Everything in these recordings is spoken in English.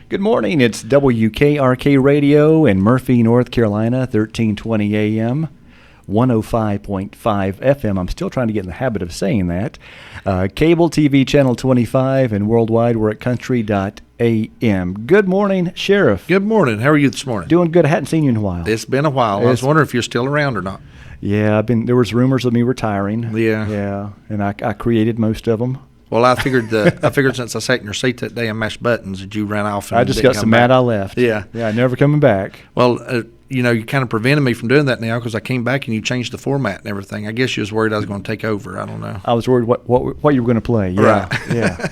Good morning. It's WKRK Radio in Murphy, North Carolina, 1320 AM, 105.5 FM. I'm still trying to get in the habit of saying that. Cable TV channel 25 and worldwide we're at country.am. Good morning, Sheriff. Good morning. How are you this morning? Doing good. I hadn't seen you in a while. It's been a while. I was wondering if you're still around or not. Yeah, there was rumors of me retiring. Yeah. And I created most of them. Well, I figured since I sat in your seat that day and mashed buttons that you ran off. And I just got so mad I left. Yeah, never coming back. Well, you kind of prevented me from doing that now because I came back and you changed the format and everything. I guess you was worried I was going to take over. I don't know. I was worried what you were going to play. Yeah, right. Yeah.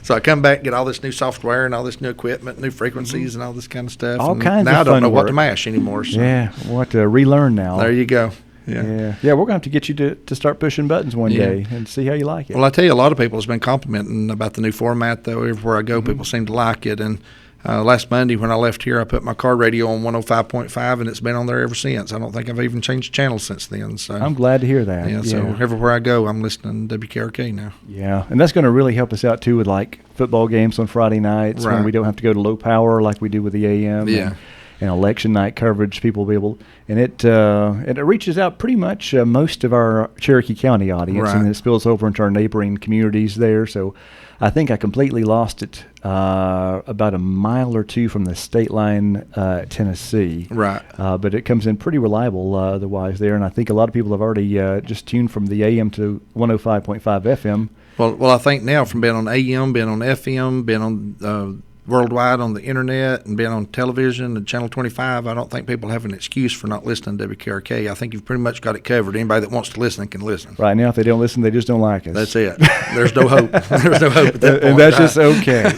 So I come back, get all this new software and all this new equipment, new frequencies and all this kind of stuff. All and kinds now of I don't fun know work. what to mash anymore. So. Yeah, we'll have to relearn now. There you go. Yeah, we're going to have to get you to start pushing buttons one day and see how you like it. Well, I tell you, a lot of people has been complimenting about the new format, though. Everywhere I go, people seem to like it. And last Monday when I left here, I put my car radio on 105.5, and it's been on there ever since. I don't think I've even changed channels since then. So I'm glad to hear that. Yeah, so everywhere I go, I'm listening to WKRK now. Yeah, and that's going to really help us out, too, with, like, football games on Friday nights when we don't have to go to low power like we do with the AM. Yeah. And election night coverage, people will be able, and it reaches out pretty much most of our Cherokee County audience, and it spills over into our neighboring communities there. So I think I completely lost it about a mile or two from the state line, Tennessee. Right. But it comes in pretty reliable otherwise there, and I think a lot of people have already just tuned from the AM to 105.5 FM. Well, I think now from being on AM, being on FM, being on worldwide on the internet and being on television and Channel 25, I don't think people have an excuse for not listening to WKRK. I think you've pretty much got it covered. Anybody that wants to listen can listen. Right now, if they don't listen, they just don't like us. That's it. There's no hope. There's no hope at that point. And that's just okay.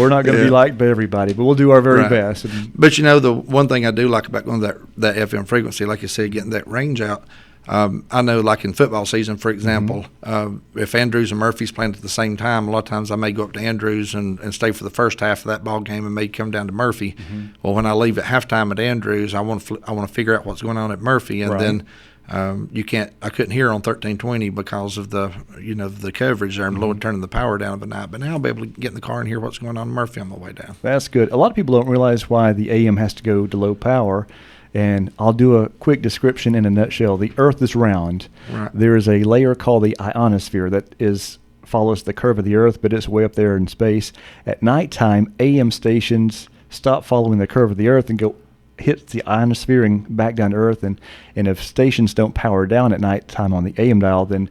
We're not going to be liked by everybody, but we'll do our very best. But, the one thing I do like about going to that FM frequency, like you said, getting that range out, I know, like in football season, for example, if Andrews and Murphy's playing at the same time, a lot of times I may go up to Andrews and stay for the first half of that ball game and may come down to Murphy. Well, when I leave at halftime at Andrews, I want to figure out what's going on at Murphy, and then I couldn't hear on 1320 because of the the coverage there and Lord turning the power down overnight. But now I'll be able to get in the car and hear what's going on in Murphy on my way down. That's good. A lot of people don't realize why the AM has to go to low power. And I'll do a quick description in a nutshell. The Earth is round. Right. There is a layer called the ionosphere that follows the curve of the Earth, but it's way up there in space. At nighttime, AM stations stop following the curve of the Earth and go hit the ionosphere and back down to Earth. And if stations don't power down at nighttime on the AM dial, then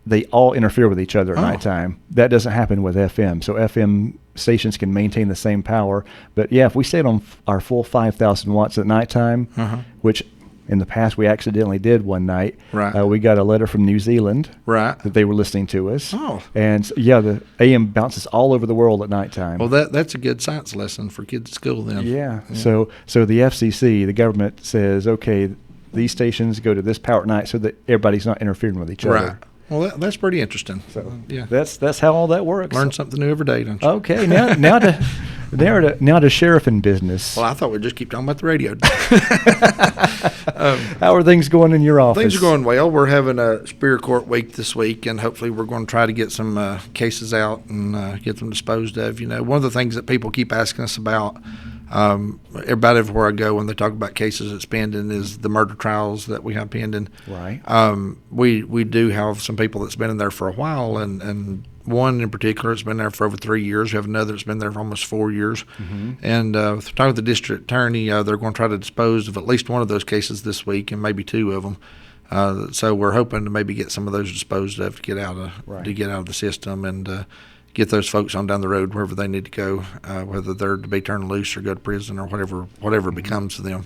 they all interfere with each other at nighttime. That doesn't happen with FM. So FM stations can maintain the same power. But, if we stayed on our full 5,000 watts at nighttime, which in the past we accidentally did one night, we got a letter from New Zealand that they were listening to us. Oh. And, the AM bounces all over the world at nighttime. Well, that's a good science lesson for kids at school then. Yeah. So the FCC, the government says, okay, these stations go to this power at night so that everybody's not interfering with each other. Right. Well, that's pretty interesting. So that's how all that works. Learn something new every day, don't you? Okay, now to sheriff in business. Well, I thought we'd just keep talking about the radio. How are things going in your office? Things are going well. We're having a Superior Court week this week, and hopefully we're going to try to get some cases out and get them disposed of. One of the things that people keep asking us about, everybody everywhere I go when they talk about cases that's pending is the murder trials that we have pending. Right. We do have some people that's been in there for a while, and one in particular has been there for over 3 years. We have another that's been there for almost 4 years. And talking with the district attorney, they're going to try to dispose of at least one of those cases this week and maybe two of them. So we're hoping to maybe get some of those disposed of to get out of the system and get those folks on down the road wherever they need to go, whether they're to be turned loose or go to prison or whatever becomes of them.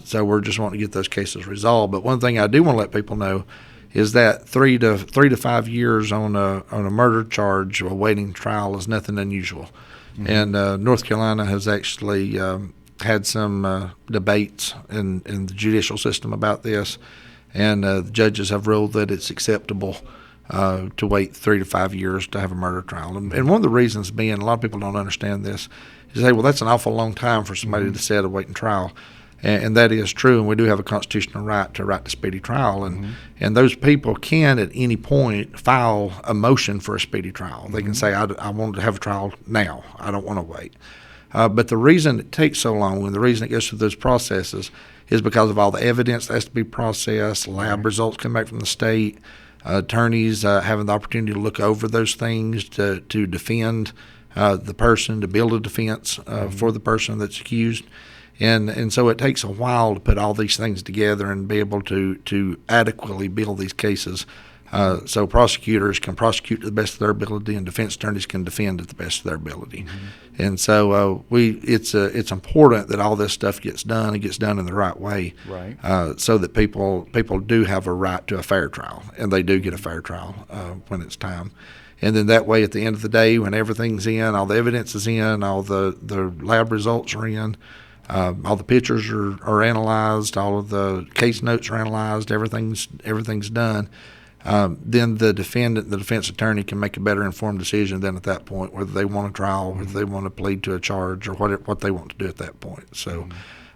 So we're just wanting to get those cases resolved. But one thing I do want to let people know is that 3 to 5 years on a murder charge awaiting trial is nothing unusual. And North Carolina has actually had some debates in the judicial system about this, and the judges have ruled that it's acceptable to wait 3 to 5 years to have a murder trial. And one of the reasons being, a lot of people don't understand this, is, hey, well, that's an awful long time for somebody to sit awaiting trial. and that is true. And we do have a constitutional right to speedy trial, and those people can at any point file a motion for a speedy trial. They can say, I want to have a trial now. I don't want to wait. But the reason it takes so long and the reason it goes through those processes is because of all the evidence that has to be processed, lab results come back from the state, attorneys having the opportunity to look over those things to defend the person, to build a defense for the person that's accused. And so it takes a while to put all these things together and be able to adequately build these cases. So prosecutors can prosecute to the best of their ability, and defense attorneys can defend at the best of their ability. And so it's important that all this stuff gets done and gets done in the right way, so that people do have a right to a fair trial, and they do get a fair trial when it's time. And then that way, at the end of the day, when everything's in, all the evidence is in, all the lab results are in, all the pictures are analyzed, all of the case notes are analyzed, everything's done. Then the defense attorney can make a better informed decision then at that point, whether they want a trial, whether they want to plead to a charge, or what they want to do at that point. So,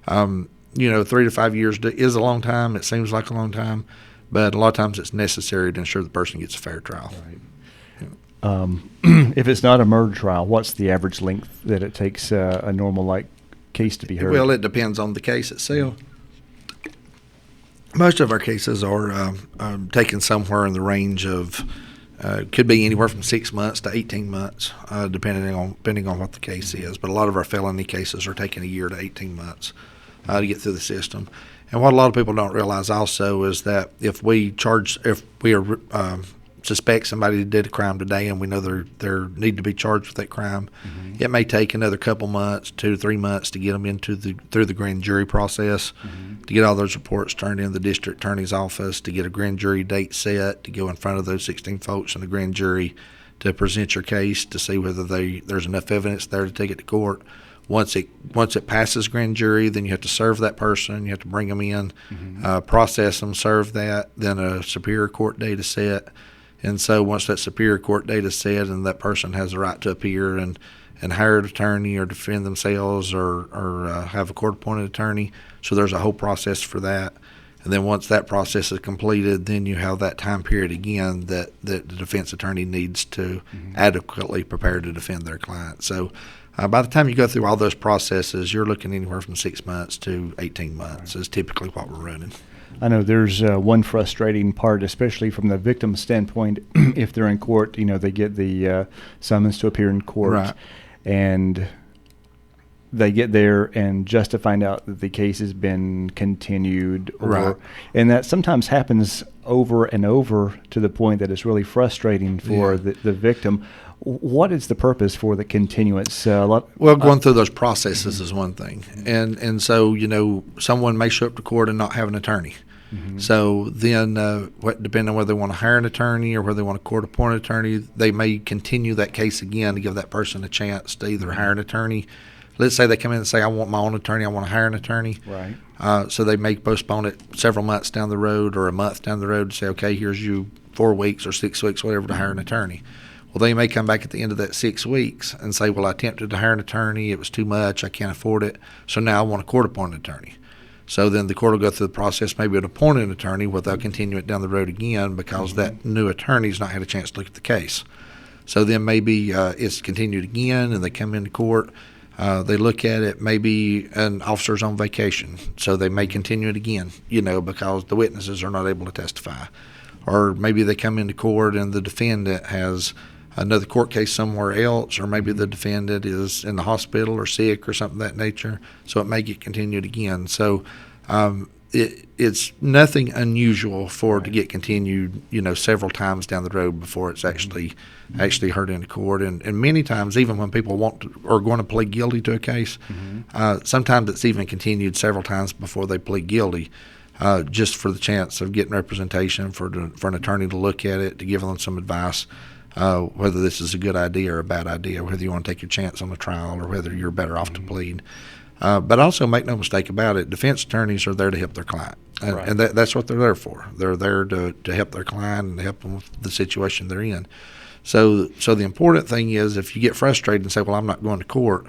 3 to 5 years is a long time. It seems like a long time, but a lot of times it's necessary to ensure the person gets a fair trial. If it's not a murder trial, what's the average length that it takes a normal case to be heard? Well, it depends on the case itself. Most of our cases are taken somewhere in the range of could be anywhere from 6 months to 18 months, depending on what the case is. But a lot of our felony cases are taking a year to 18 months to get through the system. And what a lot of people don't realize also is that if we suspect somebody did a crime today and we know they need to be charged with that crime, it may take another couple months, 2 to 3 months, to get them through the grand jury process, to get all those reports turned in the district attorney's office, to get a grand jury date set, to go in front of those 16 folks in the grand jury to present your case, to see whether there's enough evidence there to take it to court. Once it passes grand jury, then you have to serve that person. You have to bring them in, process them, serve that. Then a superior court date is set. And so once that superior court date is set and that person has the right to appear and hire an attorney or defend themselves or have a court-appointed attorney, so there's a whole process for that. And then once that process is completed, then you have that time period again that the defense attorney needs to adequately prepare to defend their client. So by the time you go through all those processes, you're looking anywhere from 6 months to 18 months is typically what we're running. I know there's one frustrating part, especially from the victim's standpoint. If they're in court, they get the summons to appear in court, and they get there and just to find out that the case has been continued, and that sometimes happens over and over to the point that it's really frustrating for the victim. What is the purpose for the continuance? Going through those processes is one thing, and so someone may show up to court and not have an attorney. So then, depending on whether they want to hire an attorney or whether they want a court-appointed attorney, they may continue that case again to give that person a chance to either hire an attorney. Let's say they come in and say, I want my own attorney, I want to hire an attorney. So they may postpone it several months down the road or a month down the road to say, okay, here's you 4 weeks or 6 weeks, whatever, to hire an attorney. Well, they may come back at the end of that 6 weeks and say, well, I attempted to hire an attorney, it was too much, I can't afford it, so now I want a court-appointed attorney. So then the court will go through the process, maybe an appointed attorney, where they'll continue it down the road again because that new attorney's not had a chance to look at the case. So then maybe it's continued again, and they come into court, they look at it, maybe an officer's on vacation, so they may continue it again, because the witnesses are not able to testify. Or maybe they come into court and the defendant has another court case somewhere else, or maybe the defendant is in the hospital or sick or something of that nature, so it may get continued again. So it's nothing unusual for it to get continued, several times down the road before it's actually heard in court. And many times, even when people are going to plead guilty to a case, sometimes it's even continued several times before they plead guilty, just for the chance of getting representation, for an attorney to look at it, to give them some advice, whether this is a good idea or a bad idea, whether you want to take your chance on the trial or whether you're better off to plead. But also make no mistake about it, defense attorneys are there to help their client. And that's what they're there for. They're there to help their client and help them with the situation they're in. So the important thing is, if you get frustrated and say, well, I'm not going to court,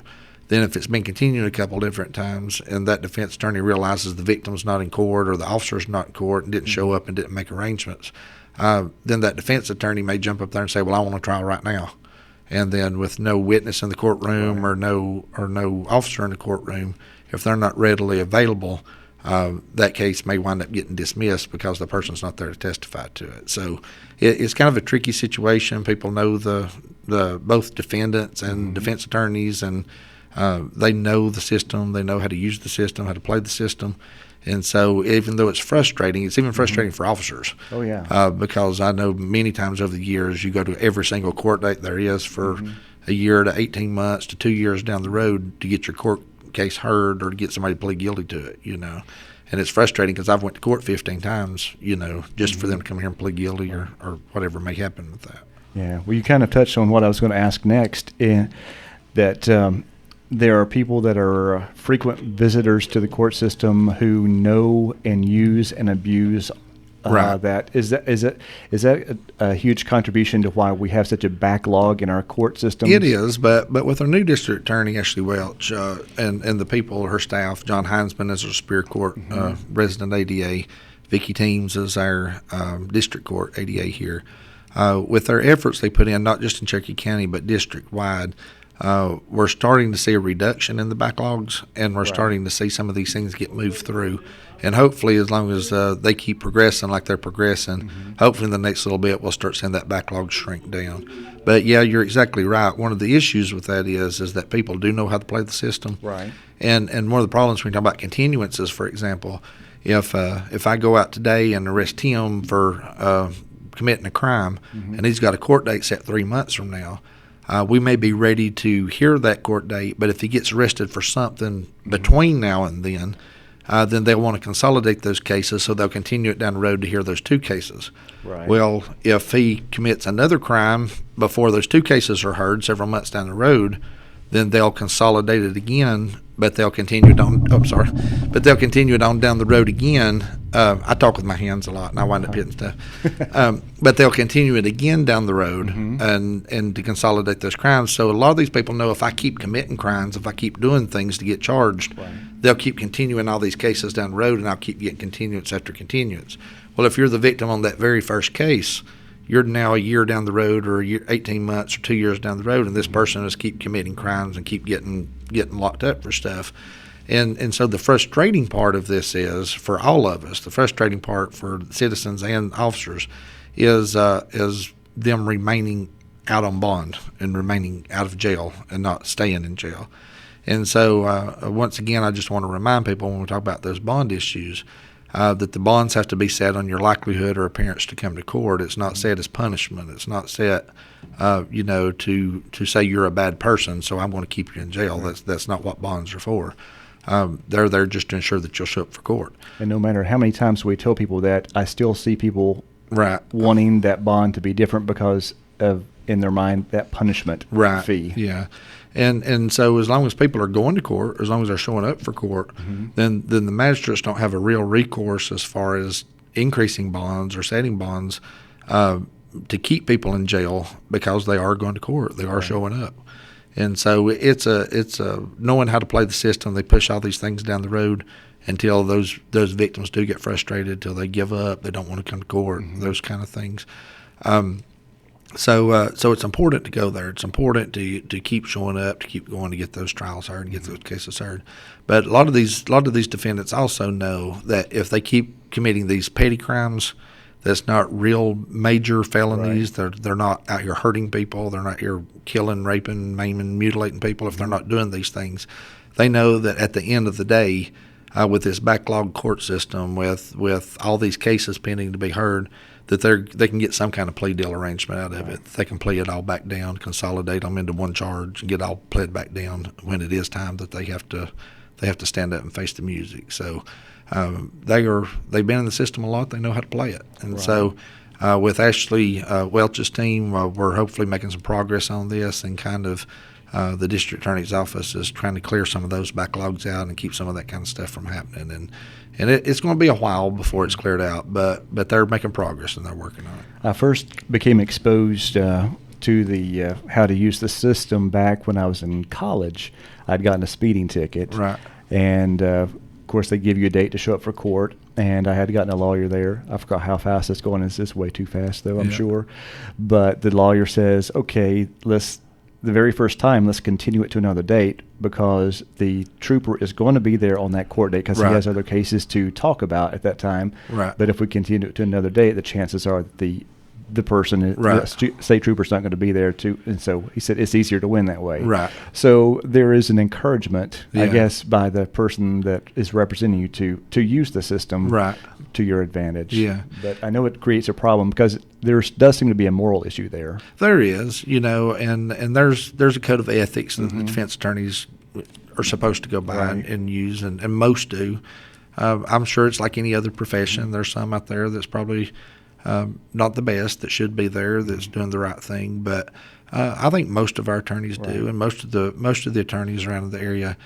Then if it's been continued a couple different times and that defense attorney realizes the victim's not in court or the officer's not in court and didn't show up and didn't make arrangements, then that defense attorney may jump up there and say, well, I want a trial right now. And then with no witness in the courtroom or no officer in the courtroom, if they're not readily available, that case may wind up getting dismissed because the person's not there to testify to it. So it's kind of a tricky situation. People know the both defendants and defense attorneys, and they know the system. They know how to use the system, how to play the system. And so even though it's frustrating, it's even frustrating for officers. Oh, yeah. Because I know many times over the years you go to every single court date there is for a year to 18 months to 2 years down the road to get your court case heard or to get somebody to plead guilty to it, And it's frustrating because I've went to court 15 times, just for them to come here and plead guilty or whatever may happen with that. Yeah. Well, you kind of touched on what I was going to ask next, that there are people that are frequent visitors to the court system who know and use and abuse that. Is that a huge contribution to why we have such a backlog in our court system? It is, but with our new district attorney, Ashley Welch, and the people, her staff, John Heinzman is our Superior Court resident ADA, Vicki Teams is our district court ADA here. With their efforts they put in, not just in Cherokee County, but district-wide, we're starting to see a reduction in the backlogs, and we're starting to see some of these things get moved through. And hopefully, as long as they keep progressing like they're progressing, hopefully in the next little bit we'll start seeing that backlog shrink down. But yeah, you're exactly right. One of the issues with that is that people do know how to play the system. Right. And one of the problems when we talk about continuances, for example, if I go out today and arrest him for committing a crime, and he's got a court date set 3 months from now, we may be ready to hear that court date, but if he gets arrested for something between now and then they'll want to consolidate those cases, so they'll continue it down the road to hear those two cases. Right. Well, if he commits another crime before those two cases are heard several months down the road, then they'll consolidate it again, but they'll continue it on. But they'll continue it on down the road again. I talk with my hands a lot, and I wind up hitting stuff. But they'll continue it again down the road, and to consolidate those crimes. So a lot of these people know if I keep committing crimes, if I keep doing things to get charged, they'll keep continuing all these cases down the road, and I'll keep getting continuance after continuance. Well, if you're the victim on that very first case, you're now a year down the road, or 18 months or 2 years down the road, and this person is keep committing crimes and keep getting locked up for stuff. And so the frustrating part of this is, for all of us, the frustrating part for citizens and officers is them remaining out on bond and remaining out of jail and not staying in jail. And so once again, I just want to remind people when we talk about those bond issues, that the bonds have to be set on your likelihood or appearance to come to court. It's not set as punishment. It's not set, to say you're a bad person, so I'm going to keep you in jail. That's not what bonds are for. They're there just to ensure that you'll show up for court. And no matter how many times we tell people that, I still see people wanting that bond to be different because of, in their mind, that punishment fee. Yeah. And so as long as people are going to court, as long as they're showing up for court, then the magistrates don't have a real recourse as far as increasing bonds or setting bonds to keep people in jail because they are going to court. They are showing up. And so it's a knowing how to play the system. They push all these things down the road until those victims do get frustrated, till they give up, they don't want to come to court, those kind of things. So it's important to go there. It's important to keep showing up, to keep going to get those trials heard and get those cases heard. But a lot of these defendants also know that if they keep committing these petty crimes, that's not real major felonies. They're not out here hurting people. They're not here killing, raping, maiming, mutilating people. If they're not doing these things, they know that at the end of the day, with this backlog court system, with all these cases pending to be heard, that they can get some kind of plea deal arrangement out of it. They can plea it all back down, consolidate them into one charge, and get all pled back down when it is time that they have to stand up and face the music. So they've been in the system a lot. They know how to play it. And so with Ashley Welch's team, we're hopefully making some progress on this, and kind of the district attorney's office is trying to clear some of those backlogs out and keep some of that kind of stuff from happening. And it's going to be a while before it's cleared out, but they're making progress and they're working on it. I first became exposed to the how to use the system back when I was in college. I'd gotten a speeding ticket. Right. And, of course, they give you a date to show up for court. And I had gotten a lawyer there. I forgot how fast it's going. It's way too fast, though, I'm sure. But the lawyer says, okay, the very first time, let's continue it to another date because the trooper is going to be there on that court date because he has other cases to talk about at that time. Right. But if we continue it to another date, the chances are that the person, the state trooper's not going to be there and so he said it's easier to win that way. Right. So there is an encouragement, I guess, by the person that is representing you to use the system to your advantage. Yeah. But I know it creates a problem because there does seem to be a moral issue there. There is, and there's a code of ethics that the defense attorneys are supposed to go by and use, and most do. I'm sure it's like any other profession. There's some out there that's probably not the best, that should be there, that's doing the right thing. But I think most of our attorneys do, and most of the attorneys around the area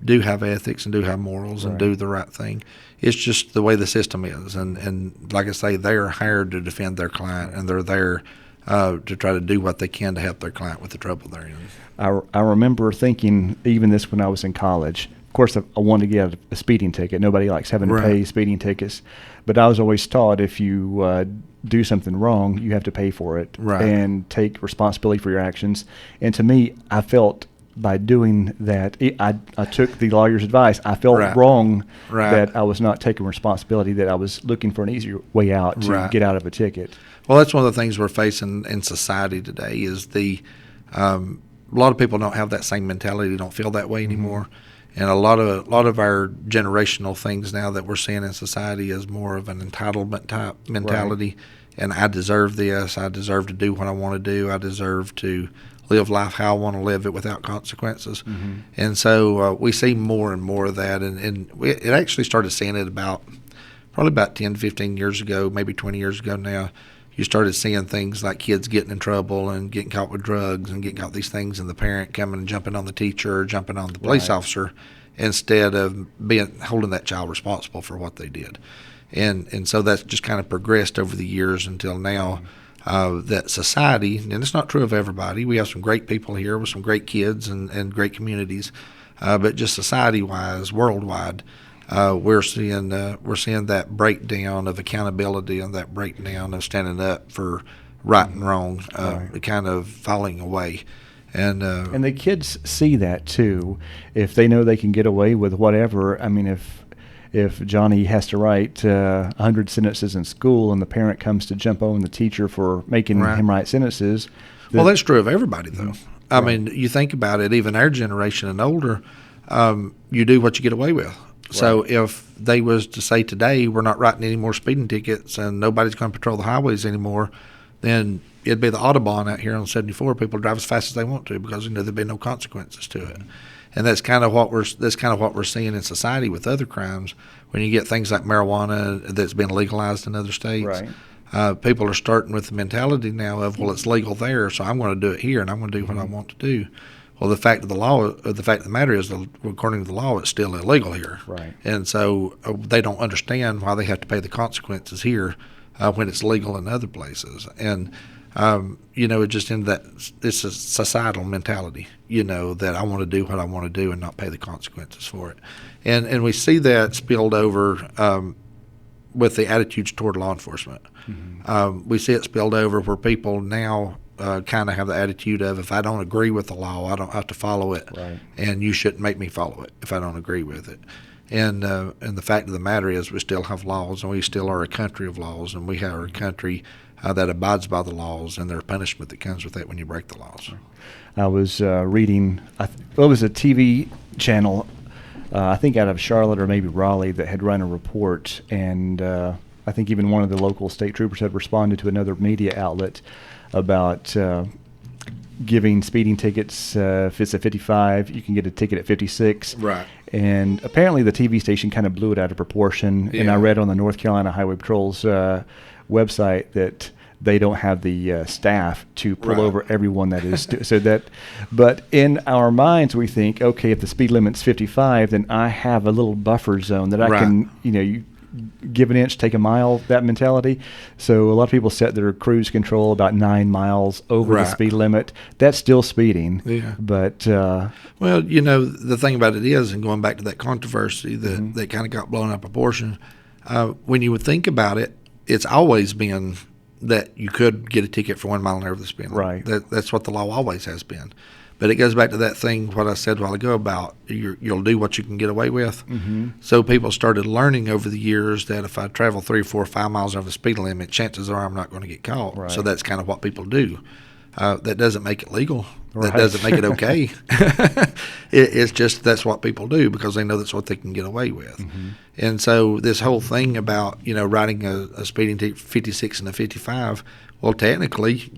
do have ethics and do have morals and do the right thing. It's just the way the system is, and like I say, they're hired to defend their client, and they're there to try to do what they can to help their client with the trouble they're in. I remember thinking even this when I was in college. Of course, I wanted to get a speeding ticket. Nobody likes having to pay speeding tickets. But I was always taught if you do something wrong, you have to pay for it and take responsibility for your actions. And to me, I felt by doing that, I took the lawyer's advice. I felt wrong that I was not taking responsibility, that I was looking for an easier way out to get out of a ticket. Well, that's one of the things we're facing in society today is a lot of people don't have that same mentality, don't feel that way anymore. And a lot of our generational things now that we're seeing in society is more of an entitlement type mentality. And I deserve this. I deserve to do what I want to do. I deserve to live life how I want to live it without consequences. And so we see more and more of that. And it actually started seeing it probably about 10, 15 years ago, maybe 20 years ago now. You started seeing things like kids getting in trouble and getting caught with drugs and getting caught with these things, and the parent coming and jumping on the teacher or jumping on the police officer instead of holding that child responsible for what they did. And so that's just kind of progressed over the years until now. That society, and it's not true of everybody. We have some great people here with some great kids and great communities, but just society-wise, worldwide, we're seeing that breakdown of accountability and that breakdown of standing up for right and wrong, kind of falling away. And the kids see that too. If they know they can get away with whatever, I mean, if Johnny has to write 100 sentences in school and the parent comes to jump on the teacher for making him write sentences. Well, that's true of everybody, though. I mean, you think about it, even our generation and older, you do what you get away with. So if they was to say today we're not writing any more speeding tickets and nobody's going to patrol the highways anymore, then it'd be the Autobahn out here on 74. People drive as fast as they want to because there'd be no consequences to it. And that's kind of what we're seeing in society with other crimes. When you get things like marijuana that's been legalized in other states, people are starting with the mentality now of, well, it's legal there, so I'm going to do it here and I'm going to do what I want to do. Well, the fact of the matter is, according to the law, it's still illegal here. Right. And so they don't understand why they have to pay the consequences here when it's legal in other places. And it's just it's a societal mentality, that I want to do what I want to do and not pay the consequences for it. And we see that spilled over with the attitudes toward law enforcement. We see it spilled over where people now kind of have the attitude of, if I don't agree with the law, I don't have to follow it, and you shouldn't make me follow it if I don't agree with it. And the fact of the matter is, we still have laws, and we still are a country of laws, and we are a country that abides by the laws, and there's punishment that comes with that when you break the laws. I was reading, it was a TV channel, I think out of Charlotte or maybe Raleigh, that had run a report, and I think even one of the local state troopers had responded to another media outlet about giving speeding tickets. If it's a 55, you can get a ticket at 56. Right. And apparently the TV station kind of blew it out of proportion. Yeah. And I read on the North Carolina Highway Patrol's website that they don't have the staff to pull over everyone that is but in our minds we think, okay, if the speed limit's 55, then I have a little buffer zone that I can, give an inch, take a mile, that mentality. So a lot of people set their cruise control about 9 miles over the speed limit. That's still speeding. Yeah. But well, the thing about it is, and going back to that controversy that kind of got blown out of proportion, when you would think about it, it's always been that you could get a ticket for 1 mile an hour over the speed limit. Right. That's what the law always has been. But it goes back to that thing, what I said a while ago about you'll do what you can get away with. Mm-hmm. So people started learning over the years that if I travel 3 or 4 or 5 miles over the speed limit, chances are I'm not going to get caught. Right. So that's kind of what people do. That doesn't make it legal. Right. That doesn't make it okay. It's just that's what people do because they know that's what they can get away with. Mm-hmm. And so this whole thing about riding a speeding ticket 56 and a 55, well, technically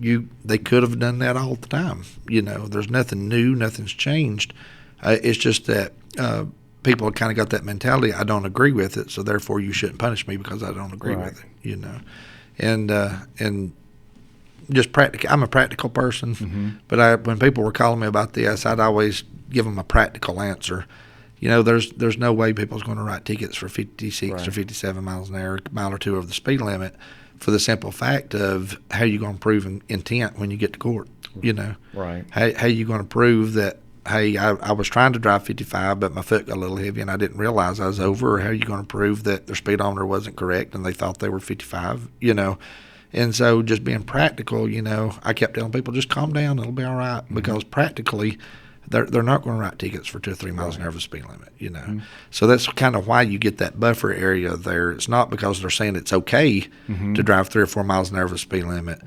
they could have done that all the time. There's nothing new, nothing's changed. It's just that people kind of got that mentality. I don't agree with it, so therefore you shouldn't punish me because I don't agree with it. And just practical. I'm a practical person, but when people were calling me about this, I'd always give them a practical answer. There's no way people's going to write tickets for 56 or 57 miles an hour, a mile or two over the speed limit, for the simple fact of how you going to prove intent when you get to court. Right. How you going to prove that? Hey, I was trying to drive 55, but my foot got a little heavy and I didn't realize I was over. Or how are you going to prove that their speedometer wasn't correct and they thought they were 55? And so just being practical, I kept telling people, just calm down, it'll be all right. Because practically, they're not going to write tickets for 2 or 3 miles an hour of the speed limit, So that's kind of why you get that buffer area there. It's not because they're saying it's okay to drive 3 or 4 miles an hour of the speed limit.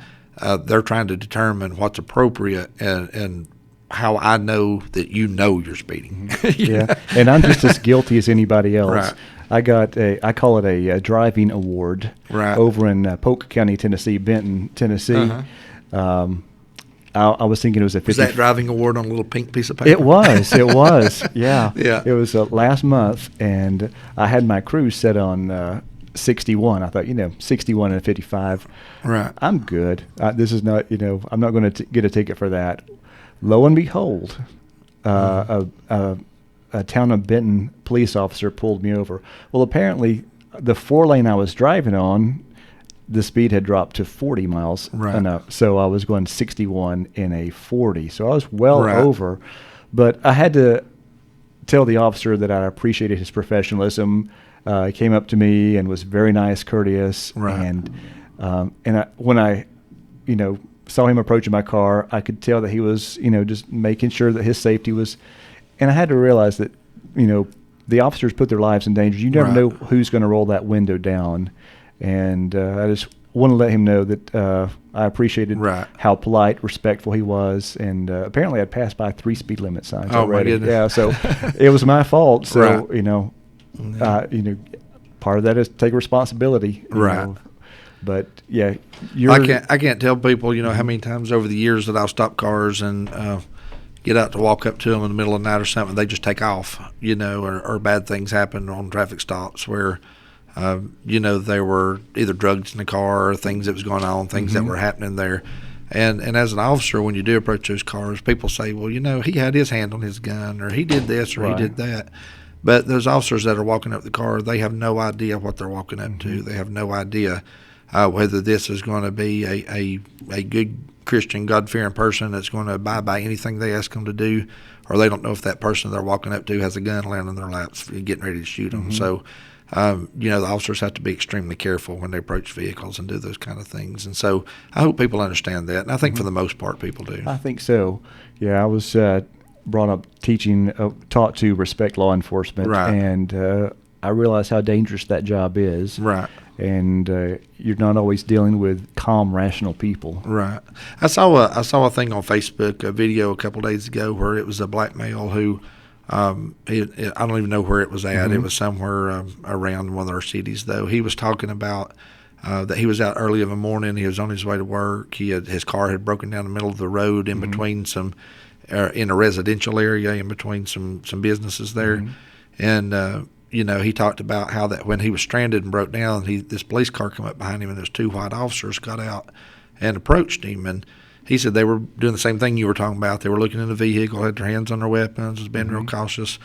They're trying to determine what's appropriate and how I know that you're speeding. Yeah, and I'm just as guilty as anybody else. Right. I call it a driving award over in Polk County, Tennessee, Benton, Tennessee. I was thinking it was a 50. Was that driving award on a little pink piece of paper? It was, yeah. Yeah. It was last month, and I had my cruise set on 61. I thought, 61 and 55. Right. I'm good. This is not, I'm not going to get a ticket for that. Lo and behold, a town of Benton police officer pulled me over. Well, apparently, the 4-lane I was driving on, the speed had dropped to 40 miles an hour. So I was going 61 in a 40. So I was well over. But I had to tell the officer that I appreciated his professionalism. He came up to me and was very nice, courteous. And when I saw him approaching my car, I could tell that he was, just making sure that his safety was. And I had to realize that, the officers put their lives in danger. You never know who's going to roll that window down. And I just want to let him know that I appreciated how polite, respectful he was. And apparently I'd passed by 3 speed limit signs already. My goodness. Yeah, so it was my fault. So, part of that is take responsibility. You know. But yeah, I can't tell people, how many times over the years that I'll stop cars and get out to walk up to them in the middle of the night or something, they just take off, or bad things happen on traffic stops where, there were either drugs in the car or things that was going on, things that were happening there. And as an officer, when you do approach those cars, people say, well, he had his hand on his gun, or he did this, or he did that. But those officers that are walking up the car, they have no idea what they're walking up to. They have no idea whether this is going to be a good Christian, God-fearing person that's going to abide by anything they ask them to do, or they don't know if that person they're walking up to has a gun laying in their laps getting ready to shoot them. So, the officers have to be extremely careful when they approach vehicles and do those kind of things. And so I hope people understand that, and I think for the most part people do. I think so. Yeah, I was brought up taught to respect law enforcement, and I realize how dangerous that job is. Right. And you're not always dealing with calm, rational people. Right. I saw a thing on Facebook, a video a couple of days ago where it was a black male who, I don't even know where it was at. It was somewhere around one of our cities, though. He was talking about that he was out early in the morning. He was on his way to work. His car had broken down the middle of the road in between some, in a residential area, in between some businesses there, and. He talked about how that when he was stranded and broke down, this police car came up behind him, and those 2 white officers got out and approached him. And he said they were doing the same thing you were talking about. They were looking in the vehicle, had their hands on their weapons, was being real cautious.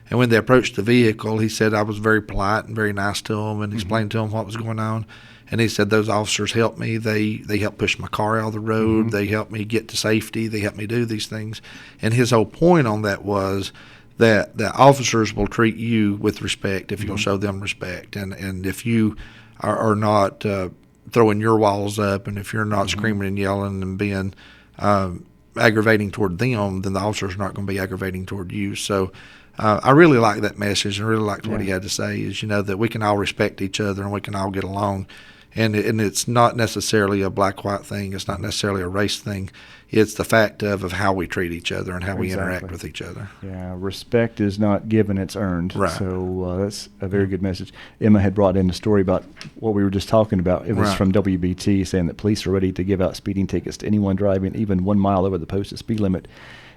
And when they approached the vehicle, he said I was very polite and very nice to them and explained to them what was going on. And he said those officers helped me. They helped push my car out of the road. They helped me get to safety. They helped me do these things. And his whole point on that was that the officers will treat you with respect if you'll show them respect. And if you are not throwing your walls up, and if you're not screaming and yelling and being aggravating toward them, then the officers are not going to be aggravating toward you. So I really like that message, and really liked what he had to say, is, that we can all respect each other and we can all get along. And it's not necessarily a black-white thing. It's not necessarily a race thing. It's the fact of how we treat each other and how we interact with each other. Yeah, respect is not given, it's earned. Right. So that's a very good message. Emma had brought in a story about what we were just talking about. It was from WBT, saying that police are ready to give out speeding tickets to anyone driving even 1 mile over the posted speed limit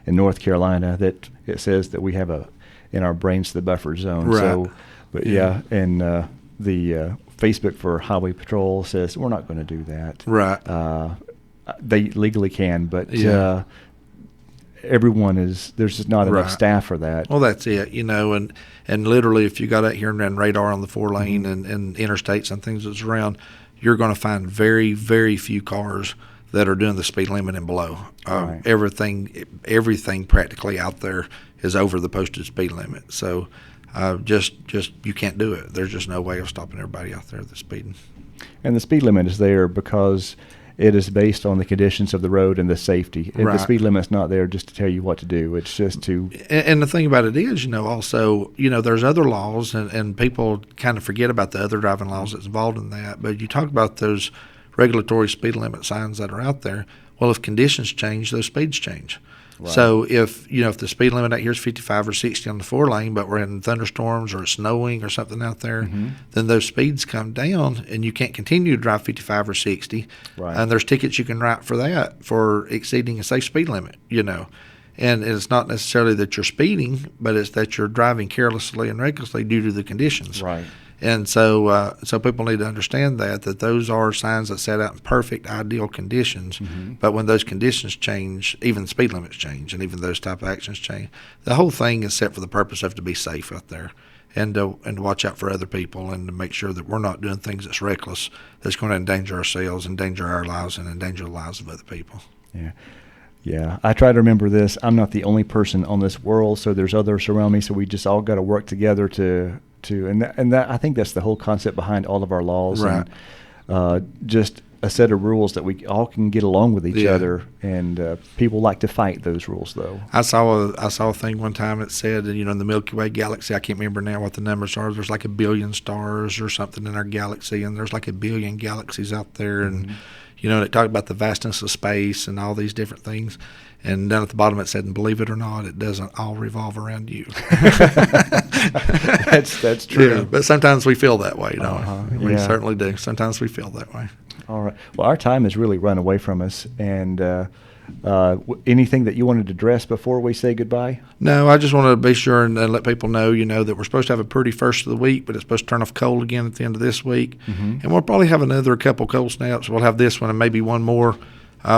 in North Carolina. That it says that we have in our brains the buffer zone. Right. So, but and the Facebook for Highway Patrol says we're not going to do that. Right. They legally can, but everyone is, there's just not enough staff for that. Well, that's it, and literally if you got out here and ran radar on the 4-lane and interstates and things that's around, you're going to find very, very few cars that are doing the speed limit and below. Everything practically out there is over the posted speed limit. So just you can't do it. There's just no way of stopping everybody out there that's speeding. And the speed limit is there because it is based on the conditions of the road and the safety. If the speed limit's not there just to tell you what to do, it's just to... And the thing about it is, also, there's other laws, and people kind of forget about the other driving laws that's involved in that. But you talk about those regulatory speed limit signs that are out there. Well, if conditions change, those speeds change. Right. So if the speed limit out here is 55 or 60 on the 4-lane, but we're in thunderstorms or it's snowing or something out there, then those speeds come down and you can't continue to drive 55 or 60. Right. And there's tickets you can write for that, for exceeding a safe speed limit, And it's not necessarily that you're speeding, but it's that you're driving carelessly and recklessly due to the conditions. Right. And so people need to understand that those are signs that set out in perfect, ideal conditions. But when those conditions change, even the speed limits change, and even those type of actions change. The whole thing is set for the purpose of to be safe out there, and to watch out for other people, and to make sure that we're not doing things that's reckless, that's going to endanger ourselves, endanger our lives, and endanger the lives of other people. Yeah. Yeah, I try to remember this. I'm not the only person on this world, so there's others around me. So we just all got to work together and that I think that's the whole concept behind all of our laws. Right. And just a set of rules that we all can get along with each other. And people like to fight those rules, though. I saw a thing one time that said, in the Milky Way galaxy, I can't remember now what the numbers are. There's like 1 billion stars or something in our galaxy, and there's like 1 billion galaxies out there, and it talked about the vastness of space and all these different things. And down at the bottom it said, and believe it or not, it doesn't all revolve around you. That's true. Yeah, but sometimes we feel that way, don't we? We certainly do. Sometimes we feel that way. All right. Well, our time has really run away from us. And anything that you wanted to address before we say goodbye? No, I just want to be sure and let people know, that we're supposed to have a pretty first of the week, but it's supposed to turn off cold again at the end of this week. And we'll probably have another couple cold snaps. We'll have this one and maybe one more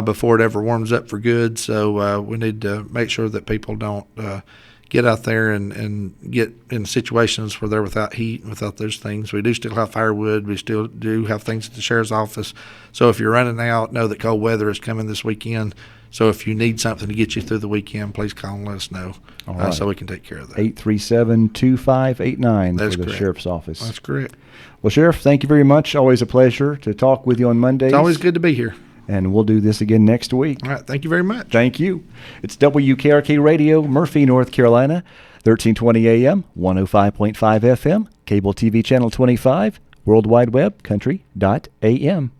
before it ever warms up for good. So we need to make sure that people don't get out there and get in situations where they're without heat and without those things. We do still have firewood. We still do have things at the sheriff's office. So if you're running out, know that cold weather is coming this weekend. So if you need something to get you through the weekend, please call and let us know so we can take care of that. 837-2589 for the sheriff's office. That's correct. Well, Sheriff, thank you very much. Always a pleasure to talk with you on Mondays. It's always good to be here. And we'll do this again next week. All right. Thank you very much. Thank you. It's WKRK Radio, Murphy, North Carolina, 1320 AM, 105.5 FM, cable TV channel 25, World Wide Web, country.am.